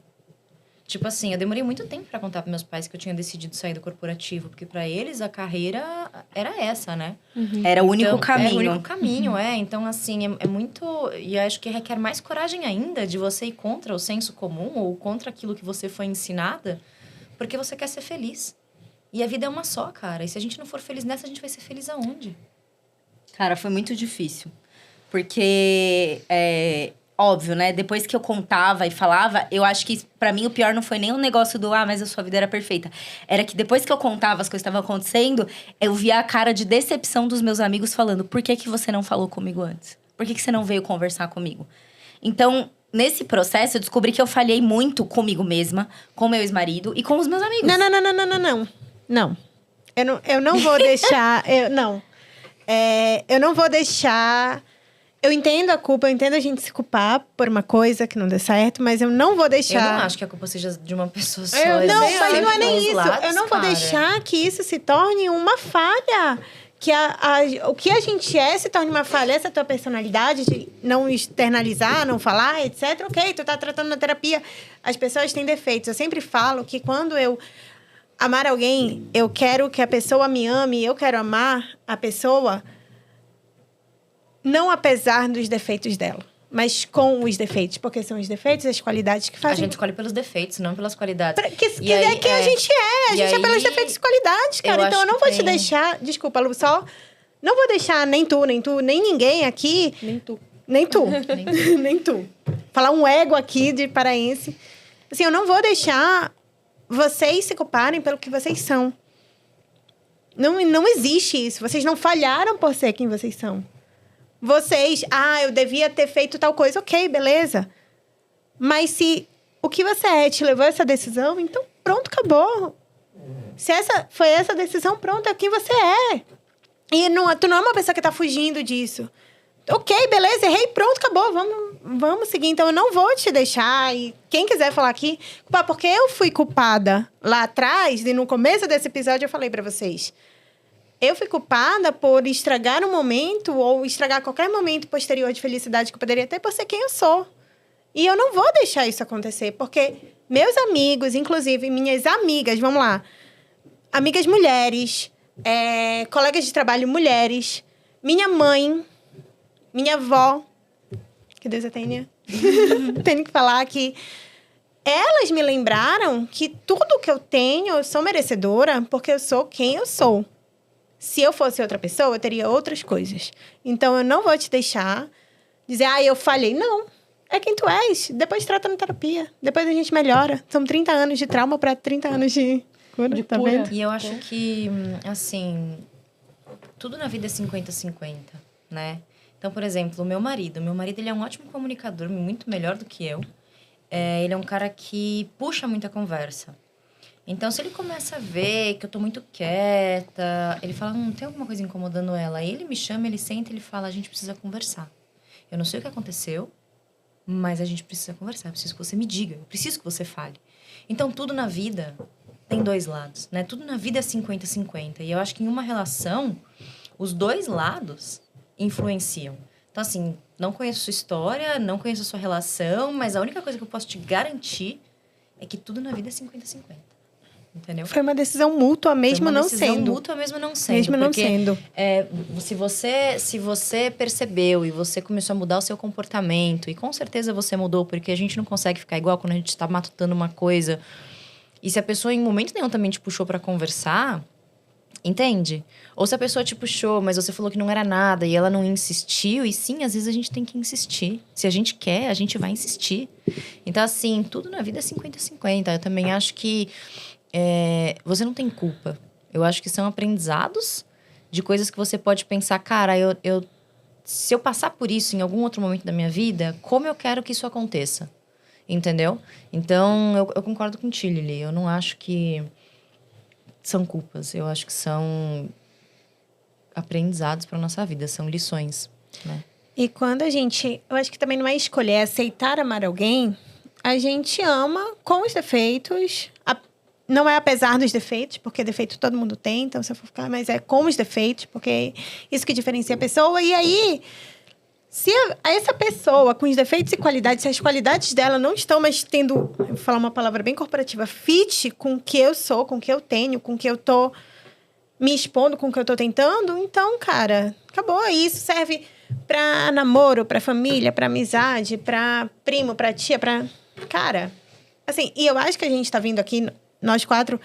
Tipo assim, eu demorei muito tempo pra contar pros meus pais que eu tinha decidido sair do corporativo. Porque pra eles, a carreira era essa, né? Era o único Então, caminho. É o único caminho, Então, assim, é muito... E acho que requer mais coragem ainda de você ir contra o senso comum ou contra aquilo que você foi ensinada. Porque você quer ser feliz. E a vida é uma só, cara. E se a gente não for feliz nessa, a gente vai ser feliz aonde? Cara, foi muito difícil. Porque... óbvio, né? Depois que eu contava e falava, eu acho que pra mim o pior não foi nem o negócio do mas a sua vida era perfeita. Era que depois que eu contava as coisas que estavam acontecendo, eu via a cara de decepção dos meus amigos falando: por que você não falou comigo antes? Por que você não veio conversar comigo? Então, nesse processo, eu descobri que eu falhei muito comigo mesma, com meu ex-marido e com os meus amigos. Não. Eu não vou deixar... Eu não vou deixar... Eu entendo a culpa, eu entendo a gente se culpar por uma coisa que não deu certo, mas eu não vou deixar... Eu não acho que a culpa seja de uma pessoa só. Não, mas não é nem isso. Lados, eu não vou deixar que isso se torne uma falha. Que o que a gente se torne uma falha. Essa é a tua personalidade de não externalizar, não falar, etc. Ok, tu tá tratando na terapia. As pessoas têm defeitos. Eu sempre falo que quando eu amar alguém, eu quero que a pessoa me ame, eu quero amar a pessoa... Não apesar dos defeitos dela, mas com os defeitos. Porque são os defeitos e as qualidades que fazem... A gente escolhe pelos defeitos, não pelas qualidades. Que é quem a gente é. A gente é pelos defeitos e qualidades, cara. Então, eu não vou te deixar... Desculpa, Lu, só... Não vou deixar nem tu, nem ninguém aqui... Nem tu. Nem tu. Falar um ego aqui de paraense. Assim, eu não vou deixar vocês se culparem pelo que vocês são. Não existe isso. Vocês não falharam por ser quem vocês são. Vocês, eu devia ter feito tal coisa. Ok, beleza. Mas se o que você te levou a essa decisão, então pronto, acabou. Se foi essa decisão, pronto, é quem você é. E tu não é uma pessoa que tá fugindo disso. Ok, beleza, errei, pronto, acabou. Vamos seguir. Então, eu não vou te deixar. E quem quiser falar aqui... Porque eu fui culpada lá atrás, e no começo desse episódio eu falei pra vocês... Eu fui culpada por estragar um momento ou estragar qualquer momento posterior de felicidade que eu poderia ter por ser quem eu sou. E eu não vou deixar isso acontecer, porque meus amigos, inclusive minhas amigas, vamos lá, amigas mulheres, colegas de trabalho mulheres, minha mãe, minha avó, que Deus a tenha, tenho que falar que elas me lembraram que tudo que eu tenho, eu sou merecedora, porque eu sou quem eu sou. Se eu fosse outra pessoa, eu teria outras coisas. Então, eu não vou te deixar dizer, eu falhei. Não, é quem tu és. Depois trata na terapia. Depois a gente melhora. São 30 anos de trauma para 30 anos de loucura, tá cura. vendo? E eu acho que, assim, tudo na vida é 50-50, né? Então, por exemplo, o meu marido ele é um ótimo comunicador, muito melhor do que eu. Ele é um cara que puxa muita conversa. Então, se ele começa a ver que eu tô muito quieta, ele fala, não tem alguma coisa incomodando ela. Aí ele me chama, ele senta, ele fala, a gente precisa conversar. Eu não sei o que aconteceu, mas a gente precisa conversar. Eu preciso que você me diga, eu preciso que você fale. Então, tudo na vida tem dois lados, né? Tudo na vida é 50-50. E eu acho que em uma relação, os dois lados influenciam. Então, assim, não conheço sua história, não conheço a sua relação, mas a única coisa que eu posso te garantir é que tudo na vida é 50-50. Entendeu? Foi uma decisão mútua, mesmo não sendo. Foi uma decisão mútua, mesmo não sendo. Mesmo não porque, sendo. se você percebeu e você começou a mudar o seu comportamento, e com certeza você mudou, porque a gente não consegue ficar igual quando a gente está matutando uma coisa. E se a pessoa em momento nenhum também te puxou para conversar, entende? Ou se a pessoa te puxou, mas você falou que não era nada e ela não insistiu, e sim, às vezes a gente tem que insistir. Se a gente quer, a gente vai insistir. Então, assim, tudo na vida é 50-50. Eu também acho que você não tem culpa. Eu acho que são aprendizados de coisas que você pode pensar, cara, se eu passar por isso em algum outro momento da minha vida, como eu quero que isso aconteça? Entendeu? Então, eu concordo contigo, Lili. Eu não acho que são culpas. Eu acho que são aprendizados para nossa vida. São lições, né? E quando a gente... Eu acho que também não é escolher aceitar amar alguém. A gente ama com os defeitos. Não é apesar dos defeitos, porque defeito todo mundo tem. Então, se eu for ficar... Mas é com os defeitos, porque isso que diferencia a pessoa. E aí... Se essa pessoa, com os defeitos e qualidades, se as qualidades dela não estão mais tendo, eu vou falar uma palavra bem corporativa, fit com o que eu sou, com o que eu tenho, com o que eu tô me expondo, com o que eu tô tentando, então, cara, acabou. Isso serve pra namoro, pra família, pra amizade, pra primo, pra tia, pra... Cara, assim, e eu acho que a gente tá vindo aqui, nós quatro,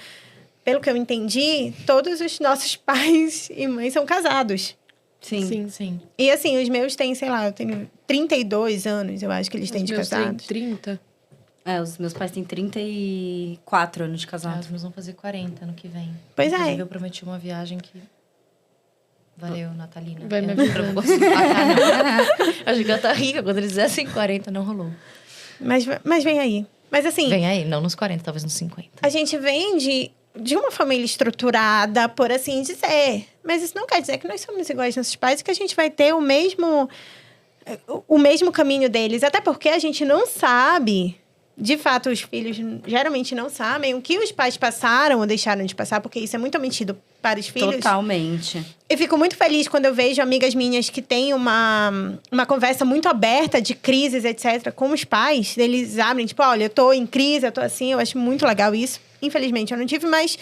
pelo que eu entendi, todos os nossos pais e mães são casados. Sim. E assim, os meus têm, sei lá, eu tenho 32 anos, eu acho que eles têm de casados. 30. Os meus pais têm 34 anos de casado. Os meus vão fazer 40 ano que vem. Pois Inclusive, é. eu prometi uma viagem que... Valeu, Natalina. Vai me Eu não avisando. posso pagar, não. Acho que eu tô rica. Quando eles dissessem 40, não rolou. Mas vem aí. Mas assim, Vem aí, não nos 40, talvez nos 50. a gente vem de uma família estruturada, por assim dizer. Mas isso não quer dizer que nós somos iguais aos nossos pais e que a gente vai ter o mesmo caminho deles. Até porque a gente não sabe, de fato, os filhos geralmente não sabem o que os pais passaram ou deixaram de passar, porque isso é muito omitido para os filhos. Totalmente. Eu fico muito feliz quando eu vejo amigas minhas que têm uma conversa muito aberta de crises, etc., com os pais. Eles abrem, tipo, olha, eu tô em crise, eu tô assim. Eu acho muito legal isso. Infelizmente, eu não tive, mas...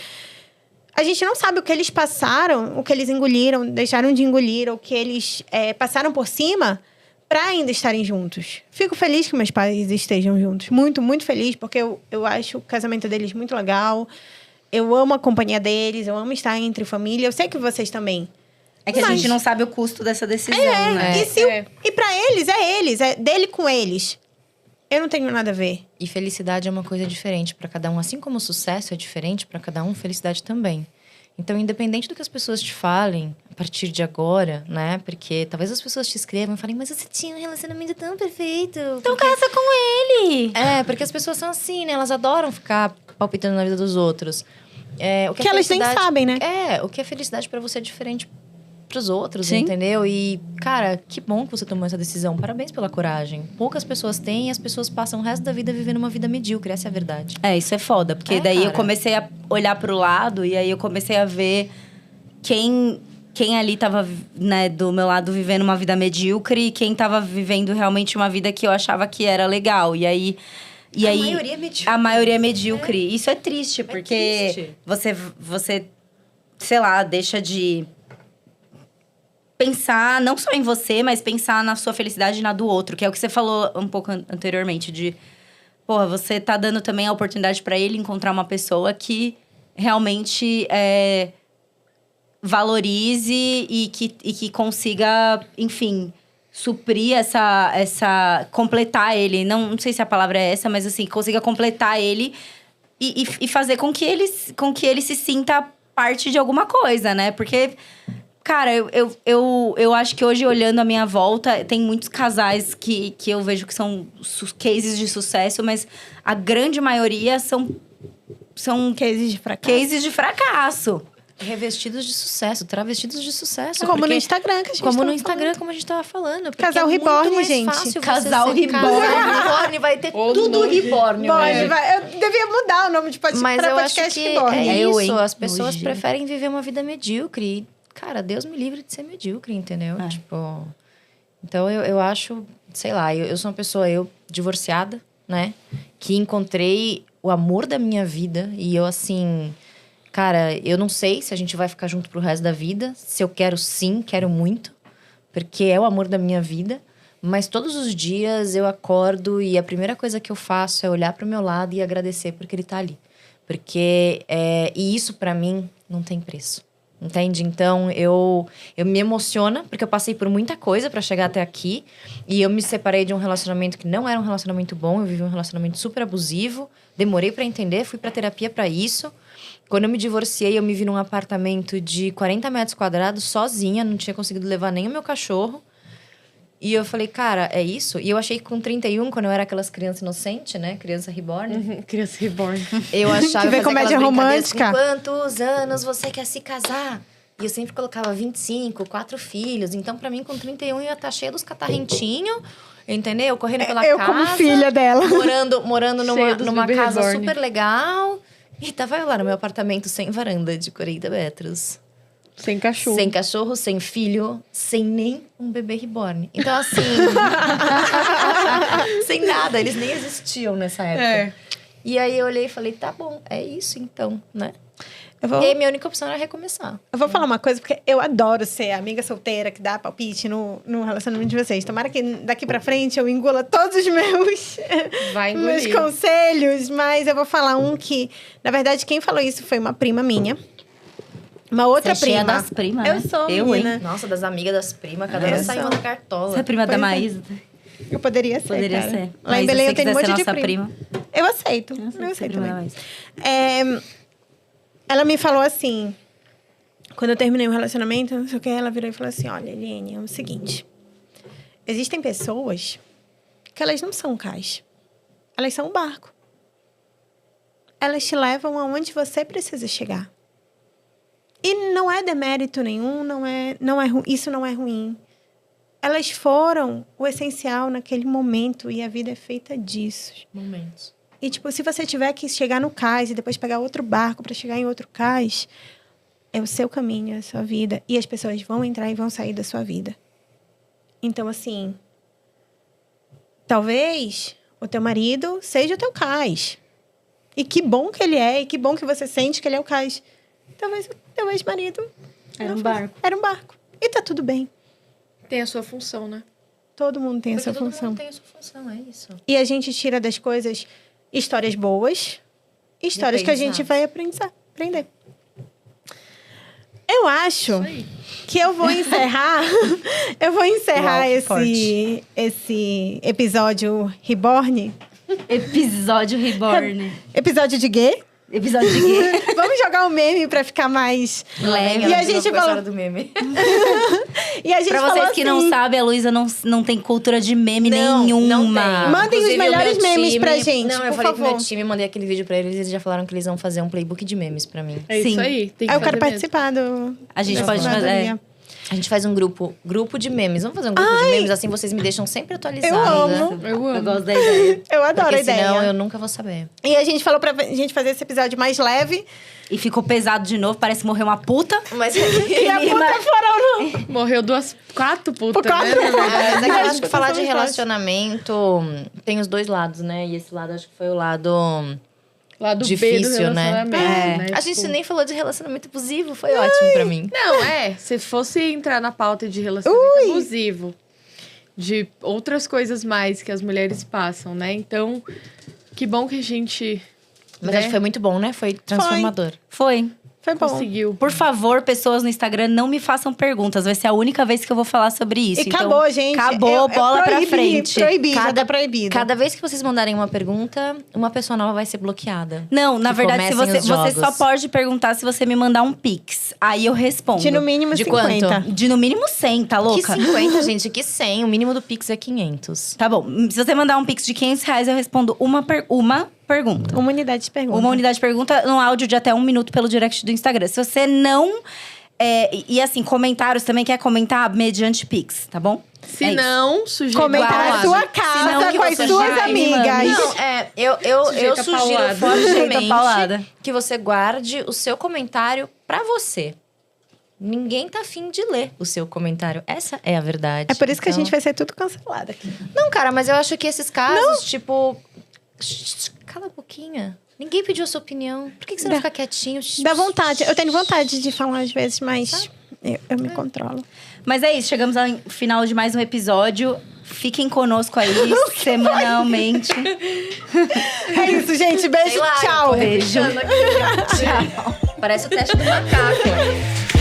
A gente não sabe o que eles passaram, o que eles engoliram, deixaram de engolir, o que eles passaram por cima para ainda estarem juntos. Fico feliz que meus pais estejam juntos. Muito, muito feliz, porque eu acho o casamento deles muito legal. Eu amo a companhia deles, eu amo estar entre família. Eu sei que vocês também. É que a Mas- gente não sabe o custo dessa decisão, né? E para eles, é dele com eles. Eu não tenho nada a ver. E felicidade é uma coisa diferente para cada um. Assim como o sucesso é diferente para cada um, felicidade também. Então, independente do que as pessoas te falem a partir de agora, né? Porque talvez as pessoas te escrevam e falem, mas você tinha um relacionamento tão perfeito. Então casa com ele! Porque as pessoas são assim, né? Elas adoram ficar palpitando na vida dos outros. O Que é elas nem felicidade- sabem, né? O que é felicidade para você é diferente pros outros, Sim. entendeu? E, cara, que bom que você tomou essa decisão. Parabéns pela coragem. Poucas pessoas têm e as pessoas passam o resto da vida vivendo uma vida medíocre. Essa é a verdade. Isso é foda. Porque daí eu cara. comecei a olhar pro lado e aí eu comecei a ver quem ali tava, né, do meu lado vivendo uma vida medíocre e quem tava vivendo realmente uma vida que eu achava que era legal. E aí... maioria é medíocre. A maioria é medíocre. Isso é triste, porque triste. você, sei lá, deixa de pensar não só em você, mas pensar na sua felicidade e na do outro. Que é o que você falou um pouco anteriormente, de... Porra, você tá dando também a oportunidade pra ele encontrar uma pessoa que realmente valorize e que consiga, enfim, suprir completar ele. Não sei se a palavra é essa, mas assim, consiga completar ele e fazer com que ele se sinta parte de alguma coisa, né? Porque, cara, eu acho que hoje, olhando a minha volta, tem muitos casais que eu vejo que são cases de sucesso, mas a grande maioria são cases de fracasso. Revestidos de sucesso, travestidos de sucesso. Como no porque- Instagram que a gente Como tava no Instagram, falando. como a gente tava falando. porque Casal é muito Reborn, mais gente. fácil você Casal ser Reborn. Casal Reborn, vai ter Ô, tudo nojo. Reborn. Pode, velho. vai. Eu devia mudar o nome de podcast Mas pra eu acho podcast que Reborn. é Eu, isso. hein? As pessoas Nojento. preferem viver uma vida medíocre. Cara, Deus me livre de ser medíocre, entendeu? É. Tipo... Então, eu acho... Sei lá, eu sou uma pessoa, divorciada, né? Que encontrei o amor da minha vida. E eu, assim... Cara, eu não sei se a gente vai ficar junto pro resto da vida. Se eu quero, sim, quero muito. Porque é o amor da minha vida. Mas todos os dias eu acordo e a primeira coisa que eu faço é olhar pro meu lado e agradecer porque ele tá ali. Porque... e isso, pra mim, não tem preço. Entende? Então, eu me emociona, porque eu passei por muita coisa pra chegar até aqui. E eu me separei de um relacionamento que não era um relacionamento bom. Eu vivi um relacionamento super abusivo. Demorei pra entender, fui pra terapia pra isso. Quando eu me divorciei, eu me vi num apartamento de 40 metros quadrados, sozinha. Não tinha conseguido levar nem o meu cachorro. E eu falei, cara, é isso? E eu achei que com 31, quando eu era aquelas crianças inocentes, né? Criança reborn. Criança reborn. Eu achava Que vê eu fazia comédia aquelas brincadeiras, romântica. Com quantos anos você quer se casar? E eu sempre colocava 25, 4 filhos. Então, pra mim, com 31, eu ia estar cheia dos catarrentinhos, entendeu? Correndo pela Eu casa. como filha dela. Morando Cheia dos numa bebê casa reborn. super legal. E tava eu lá no meu apartamento sem varanda de 40 metros. Sem cachorro. Sem cachorro, sem filho, sem nem um bebê reborn. Então, assim... sem nada, eles nem existiam nessa época. É. E aí eu olhei e falei, tá bom, é isso então, né? Eu vou, E aí minha única opção era recomeçar. eu vou falar uma coisa, porque eu adoro ser a amiga solteira que dá palpite no relacionamento de vocês. Tomara que daqui pra frente eu engula todos os Vai meus engolir. conselhos, mas eu vou falar um que, na verdade, quem falou isso foi uma prima minha. Uma outra Você é cheia prima. das primas, Eu né? sou, Eu, menina. hein? Nossa, das amigas, das primas, cada Eu vez saiu sou. na cartola. Você é prima da Pois é. Maísa? Eu poderia ser, Poderia cara. ser. Lá em Mas Belém se eu tenho um você monte quiser de ser nossa prima. Eu aceito. Eu sei Eu que aceito prima da também. Maísa. Ela me falou assim... Quando eu terminei o relacionamento, não sei o que, ela virou e falou assim... Olha, Eliane, é o seguinte... Existem pessoas que elas não são cais. Elas são um barco. Elas te levam aonde você precisa chegar. E não é demérito nenhum, isso não é ruim. Elas foram o essencial naquele momento e a vida é feita disso. Momentos. E, tipo, se você tiver que chegar no cais e depois pegar outro barco para chegar em outro cais, é o seu caminho, é a sua vida. E as pessoas vão entrar e vão sair da sua vida. Então, assim... Talvez o teu marido seja o teu cais. E que bom que ele é, e que bom que você sente que ele é o cais. Talvez o teu ex-marido... Era um não barco. Era um barco. E tá tudo bem. Tem a sua função, né? Todo mundo tem Porque essa todo função. mundo tem a sua função, é isso. E a gente tira das coisas histórias boas, histórias que a gente vai aprender. Eu acho Isso aí. que eu vou encerrar. Eu vou encerrar Uau, forte. esse episódio Reborn. Episódio Reborn. Episódio de gay. Episódio de gay. Vamos jogar um meme pra ficar mais. Leve. E a gente falou. do meme. E a gente Pra falou vocês que não assim, sabem, a Luísa não tem cultura de meme Não, nenhuma. não tem. Mandem os Inclusive, melhores o meu memes time- pra gente, Não, eu por falei pro favor. meu time, mandei aquele vídeo pra eles e eles já falaram que eles vão fazer um playbook de memes pra mim. É Sim. isso aí. Tem que Aí eu quero fazer mesmo. participar do. A gente da pode fazer. curadoria. A gente faz um grupo de memes. Vamos fazer um grupo de memes, assim vocês me deixam sempre atualizadas. Eu amo. Eu amo. Eu gosto da ideia. Eu adoro Porque a ideia. senão eu nunca vou saber. E a gente falou pra gente fazer esse episódio mais leve. E ficou pesado de novo, parece que morreu uma puta. Mas E a puta foram no... Morreu 4 putas, Por quatro né? putas. Mas é que eu acho que Mas falar de somos relacionamento tem os dois lados, né? E esse lado acho que foi o lado... Lá do B do Difícil, né? relacionamento, né? A gente Tipo, nem falou de relacionamento abusivo, foi ótimo pra mim. Não, se fosse entrar na pauta de relacionamento abusivo, de outras coisas mais que as mulheres passam, né? Então, que bom que a gente... Mas né? acho que foi muito bom, né? Foi transformador. Foi. Foi bom. Conseguiu. Por favor, pessoas no Instagram, não me façam perguntas. Vai ser a única vez que eu vou falar sobre isso. E acabou, gente. Acabou, bola pra frente. Já tá proibido. Cada vez que vocês mandarem uma pergunta, uma pessoa nova vai ser bloqueada. Não, na Que verdade, comecem os você só jogos. pode perguntar se você me mandar um Pix. Aí eu respondo. De no mínimo De 50. quanto? De no mínimo 100, tá louca? Que 50, gente, que 100. O mínimo do Pix é 500. Tá bom. Se você mandar um Pix de R$500, eu respondo uma pergunta. Uma unidade de pergunta. Uma unidade de pergunta no áudio de até 1 minuto pelo direct do Instagram. Se você não… e assim, comentários também, quer comentar mediante Pix, tá bom? Se É isso. não, sujeito Comentar a na paulada. sua Senão casa que com as você suas vai me amigas. mandar. Não, eu Sujeita sugiro paulada. Sujeita paulada. fortemente que você guarde o seu comentário pra você. Ninguém tá afim de ler o seu comentário. Essa é a verdade. É por isso que a Então- gente vai ser tudo cancelado aqui. Não, cara, mas eu acho que esses casos, tipo… Cala a boquinha. Ninguém pediu a sua opinião. Por que você não fica quietinho? Dá vontade. Eu tenho vontade de falar às vezes, mas eu me controlo. Mas é isso, chegamos ao final de mais um episódio. Fiquem conosco aí, semanalmente. É isso, gente. Beijo, Sei lá, tchau. eu tô repetindo aqui. Tchau. Parece o teste do macaco.